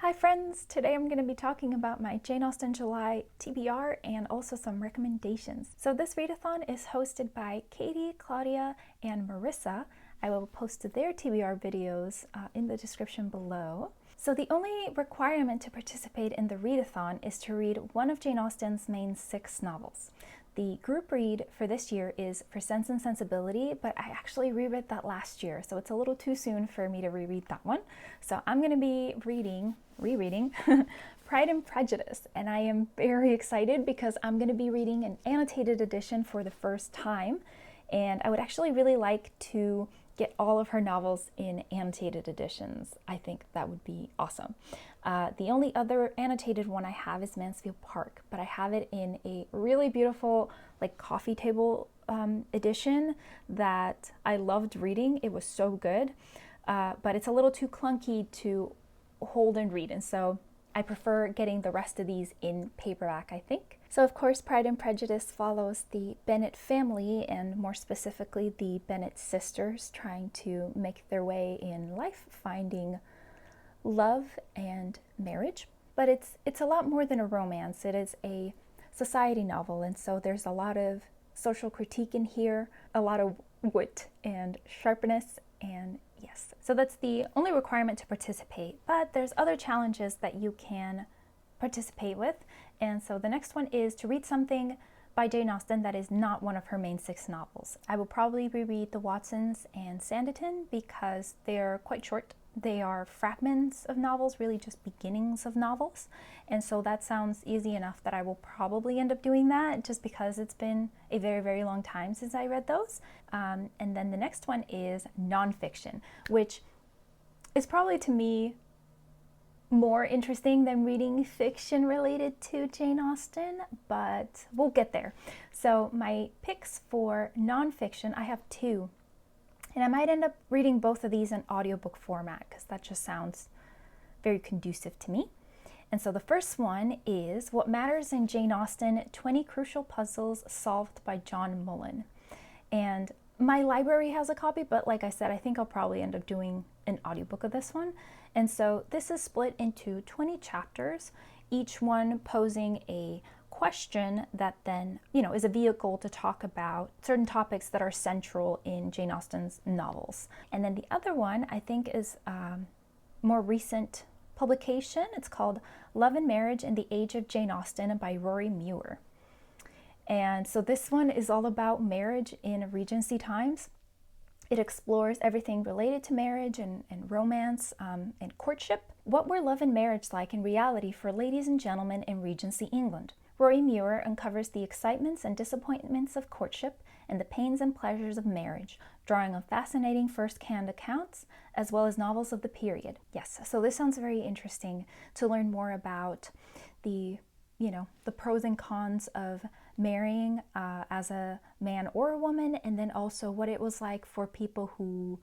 Hi friends! Today I'm going to be talking about my Jane Austen July TBR and also some recommendations. So this readathon is hosted by Katie, Claudia, and Marissa. I will post their TBR videos in the description below. So the only requirement to participate in the readathon is to read one of Jane Austen's main 6 novels. The group read for this year is For Sense and Sensibility, but I actually reread that last year, so it's a little too soon for me to reread that one. So I'm going to be rereading Pride and Prejudice, and I am very excited because I'm going to be reading an annotated edition for the first time, and I would actually really like to get all of her novels in annotated editions. I think that would be awesome. The only other annotated one I have is Mansfield Park, but I have it in a really beautiful like coffee table edition that I loved reading. It was so good, but it's a little too clunky to hold and read, and so I prefer getting the rest of these in paperback, I think. So of course Pride and Prejudice follows the Bennet family, and more specifically the Bennet sisters trying to make their way in life, finding love and marriage. But it's a lot more than a romance. It is a society novel, and so there's a lot of social critique in here, a lot of wit and sharpness, and yes. So that's the only requirement to participate, but there's other challenges that you can participate with. And so the next one is to read something by Jane Austen that is not one of her main 6 novels. I will probably reread The Watsons and Sanditon because they're quite short. They are fragments of novels, really just beginnings of novels. And so that sounds easy enough that I will probably end up doing that just because it's been a very, very long time since I read those. And then the next one is nonfiction, which is probably to me more interesting than reading fiction related to Jane Austen, but we'll get there. So my picks for nonfiction, I have 2. And I might end up reading both of these in audiobook format because that just sounds very conducive to me. And so the first one is What Matters in Jane Austen, 20 Crucial Puzzles Solved by John Mullen. And my library has a copy, but like I said, I think I'll probably end up doing an audiobook of this one. And so this is split into 20 chapters, each one posing a question that then, is a vehicle to talk about certain topics that are central in Jane Austen's novels. And then the other one, I think, is more recent publication. It's called Love and Marriage in the Age of Jane Austen by Rory Muir. And so this one is all about marriage in Regency times. It explores everything related to marriage and romance and courtship. What were love and marriage like in reality for ladies and gentlemen in Regency England? Rory Muir uncovers the excitements and disappointments of courtship and the pains and pleasures of marriage, drawing on fascinating first-hand accounts as well as novels of the period. Yes, so this sounds very interesting to learn more about the pros and cons of marrying as a man or a woman, and then also what it was like for people who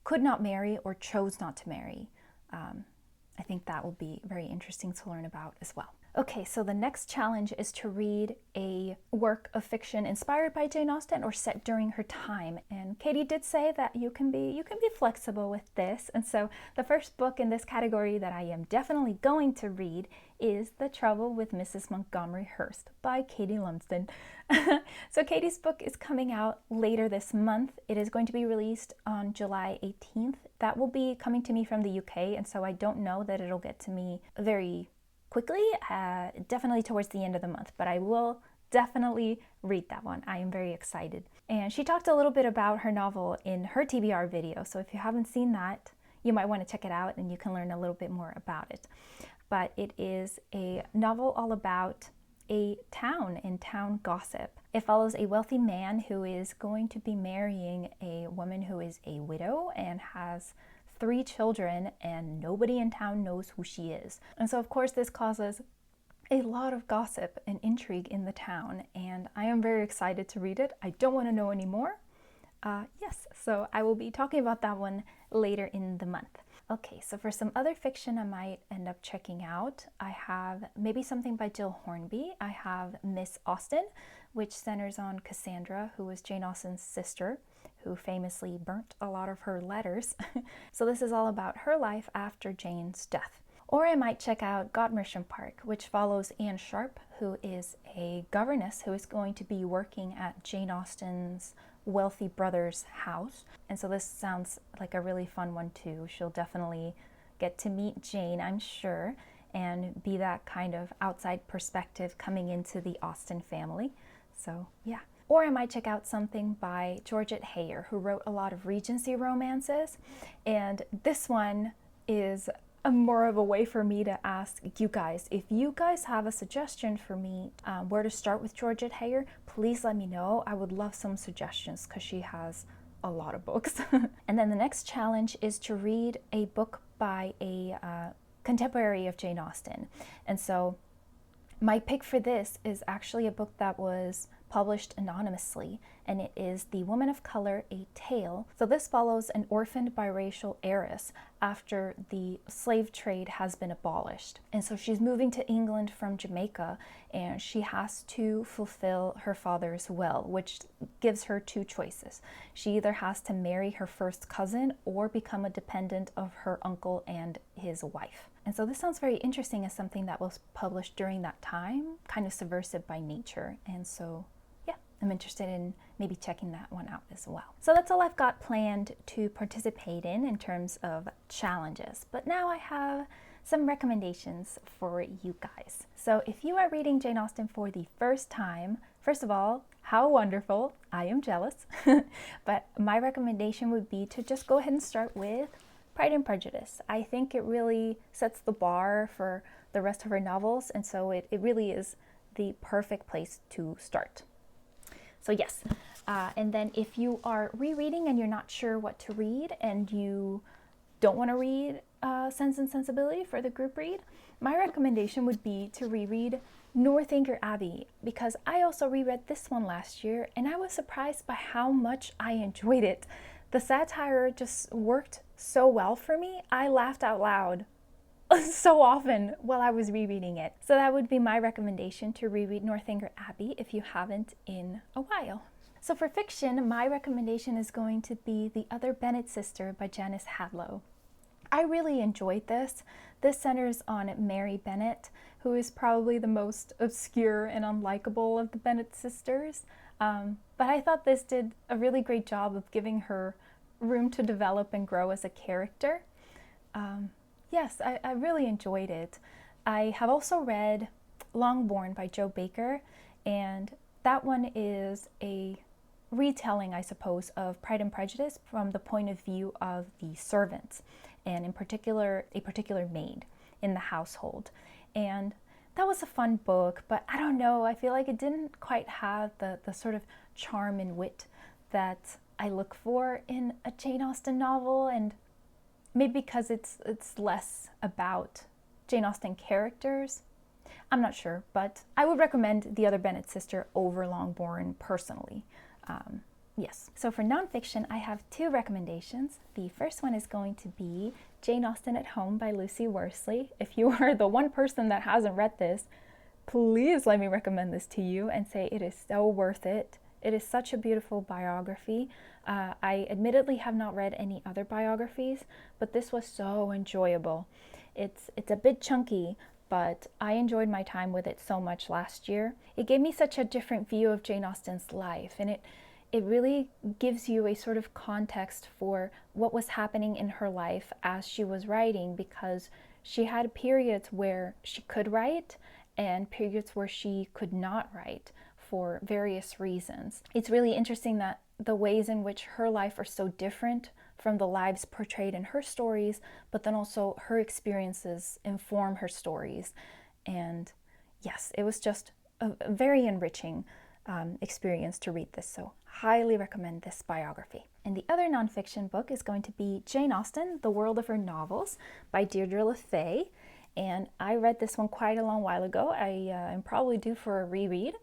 could not marry or chose not to marry. I think that will be very interesting to learn about as well. Okay, so the next challenge is to read a work of fiction inspired by Jane Austen or set during her time. And Katie did say that you can be flexible with this. And so the first book in this category that I am definitely going to read is The Trouble with Mrs. Montgomery Hurst by Katie Lumsden. So Katie's book is coming out later this month. It is going to be released on July 18th. That will be coming to me from the UK, and so I don't know that it'll get to me very quickly, definitely towards the end of the month, but I will definitely read that one. I am very excited. And she talked a little bit about her novel in her TBR video, so if you haven't seen that, you might want to check it out and you can learn a little bit more about it. But it is a novel all about a town and town gossip. It follows a wealthy man who is going to be marrying a woman who is a widow and has 3 children, and nobody in town knows who she is. And so of course this causes a lot of gossip and intrigue in the town, and I am very excited to read it. I don't want to know any more. Yes, so I will be talking about that one later in the month. Okay, so for some other fiction I might end up checking out, I have maybe something by Jill Hornby. I have Miss Austen, which centers on Cassandra, who was Jane Austen's sister, who famously burnt a lot of her letters. So this is all about her life after Jane's death. Or I might check out Godmersham Park, which follows Anne Sharp, who is a governess who is going to be working at Jane Austen's wealthy brother's house. And so this sounds like a really fun one too. She'll definitely get to meet Jane, I'm sure, and be that kind of outside perspective coming into the Austen family. So yeah. Or I might check out something by Georgette Heyer, who wrote a lot of Regency romances. And this one is more of a way for me to ask you guys, if you guys have a suggestion for me where to start with Georgette Heyer, please let me know. I would love some suggestions because she has a lot of books. And then the next challenge is to read a book by a contemporary of Jane Austen. And so my pick for this is actually a book that was published anonymously, and it is The Woman of Color, A Tale. So this follows an orphaned biracial heiress after the slave trade has been abolished. And so she's moving to England from Jamaica, and she has to fulfill her father's will, which gives her two choices. She either has to marry her first cousin or become a dependent of her uncle and his wife. And so this sounds very interesting as something that was published during that time, kind of subversive by nature. And so I'm interested in maybe checking that one out as well. So that's all I've got planned to participate in terms of challenges. But now I have some recommendations for you guys. So if you are reading Jane Austen for the first time, first of all, how wonderful. I am jealous. But my recommendation would be to just go ahead and start with Pride and Prejudice. I think it really sets the bar for the rest of her novels, and so it really is the perfect place to start. So yes, and then if you are rereading and you're not sure what to read and you don't want to read Sense and Sensibility for the group read, my recommendation would be to reread Northanger Abbey, because I also reread this one last year and I was surprised by how much I enjoyed it. The satire just worked so well for me. I laughed out loud so often while I was rereading it. So that would be my recommendation, to reread Northanger Abbey if you haven't in a while. So for fiction, my recommendation is going to be The Other Bennet Sister by Janice Hadlow. I really enjoyed this. This centers on Mary Bennet, who is probably the most obscure and unlikable of the Bennet sisters. But I thought this did a really great job of giving her room to develop and grow as a character. Yes, I really enjoyed it. I have also read Longbourn by Joe Baker, and that one is a retelling, I suppose, of Pride and Prejudice from the point of view of the servants, and in particular, a particular maid in the household. And that was a fun book, but I don't know, I feel like it didn't quite have the sort of charm and wit that I look for in a Jane Austen novel, and maybe because it's less about Jane Austen characters. I'm not sure, but I would recommend The Other Bennet Sister over Longbourn personally. Yes. So for nonfiction, I have two recommendations. The first one is going to be Jane Austen at Home by Lucy Worsley. If you are the one person that hasn't read this, please let me recommend this to you and say it is so worth it. It is such a beautiful biography. I admittedly have not read any other biographies, but this was so enjoyable. It's a bit chunky, but I enjoyed my time with it so much last year. It gave me such a different view of Jane Austen's life, and it really gives you a sort of context for what was happening in her life as she was writing, because she had periods where she could write and periods where she could not write for various reasons. It's really interesting that the ways in which her life are so different from the lives portrayed in her stories, but then also her experiences inform her stories. And yes, it was just a very enriching experience to read this, so highly recommend this biography. And the other nonfiction book is going to be Jane Austen, The World of Her Novels by Deirdre LaFay. And I read this one quite a long while ago. I am probably due for a reread,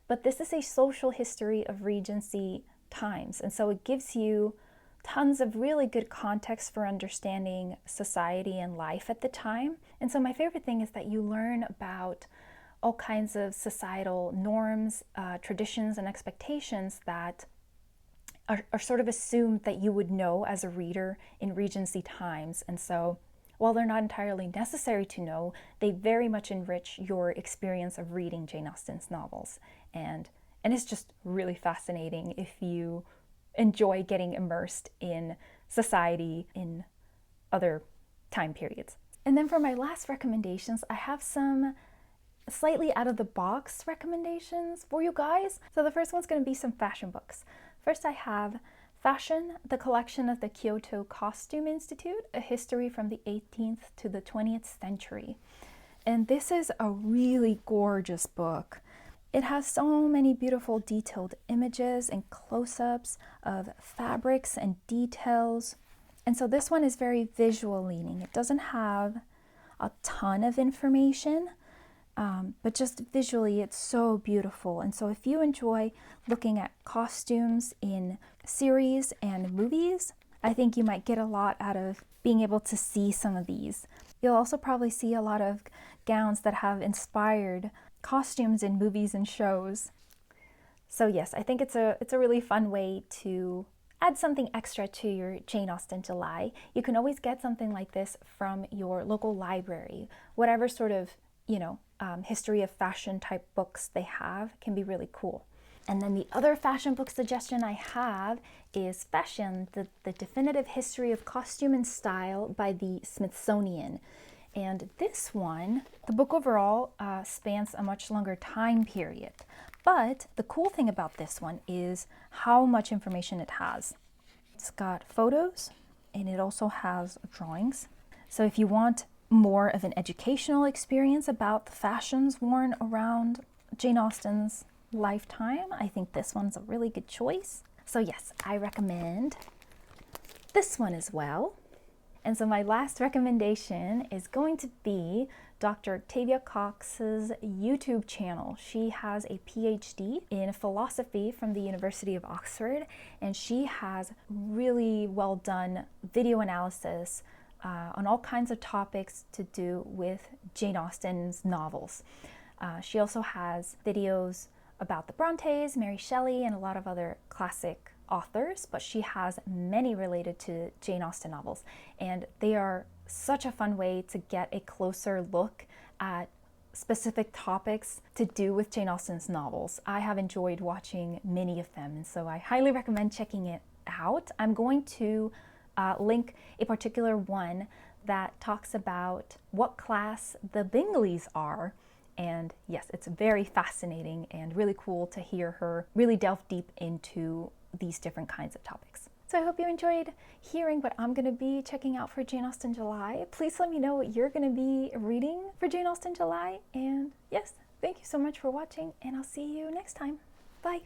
but this is a social history of Regency times. And so it gives you tons of really good context for understanding society and life at the time. And so my favorite thing is that you learn about all kinds of societal norms, traditions, and expectations that are sort of assumed that you would know as a reader in Regency times. And so While they're not entirely necessary to know, they very much enrich your experience of reading Jane Austen's novels. And it's just really fascinating if you enjoy getting immersed in society in other time periods. And then for my last recommendations, I have some slightly out of the box recommendations for you guys. So the first one's going to be some fashion books. First I have Fashion, the collection of the Kyoto Costume Institute, a history from the 18th to the 20th century. And this is a really gorgeous book. It has so many beautiful detailed images and close-ups of fabrics and details. And so this one is very visual leaning. It doesn't have a ton of information, but just visually it's so beautiful. And so if you enjoy looking at costumes in series and movies, I think you might get a lot out of being able to see some of these. You'll also probably see a lot of gowns that have inspired costumes in movies and shows. So yes, I think it's a really fun way to add something extra to your Jane Austen July. You can always get something like this from your local library. Whatever sort of, history of fashion type books they have can be really cool. And then the other fashion book suggestion I have is Fashion, the Definitive History of Costume and Style by the Smithsonian. And this one, the book overall spans a much longer time period. But the cool thing about this one is how much information it has. It's got photos and it also has drawings. So if you want more of an educational experience about the fashions worn around Jane Austen's lifetime, I think this one's a really good choice. So yes, I recommend this one as well. And so my last recommendation is going to be Dr. Octavia Cox's YouTube channel. She has a PhD in philosophy from the University of Oxford, and she has really well done video analysis on all kinds of topics to do with Jane Austen's novels. She also has videos about the Brontes, Mary Shelley, and a lot of other classic authors, but she has many related to Jane Austen novels, and they are such a fun way to get a closer look at specific topics to do with Jane Austen's novels. I have enjoyed watching many of them, and so I highly recommend checking it out. I'm going to link a particular one that talks about what class the Bingleys are. And yes, it's very fascinating and really cool to hear her really delve deep into these different kinds of topics. So I hope you enjoyed hearing what I'm going to be checking out for Jane Austen July. Please let me know what you're going to be reading for Jane Austen July. And yes, thank you so much for watching, and I'll see you next time. Bye.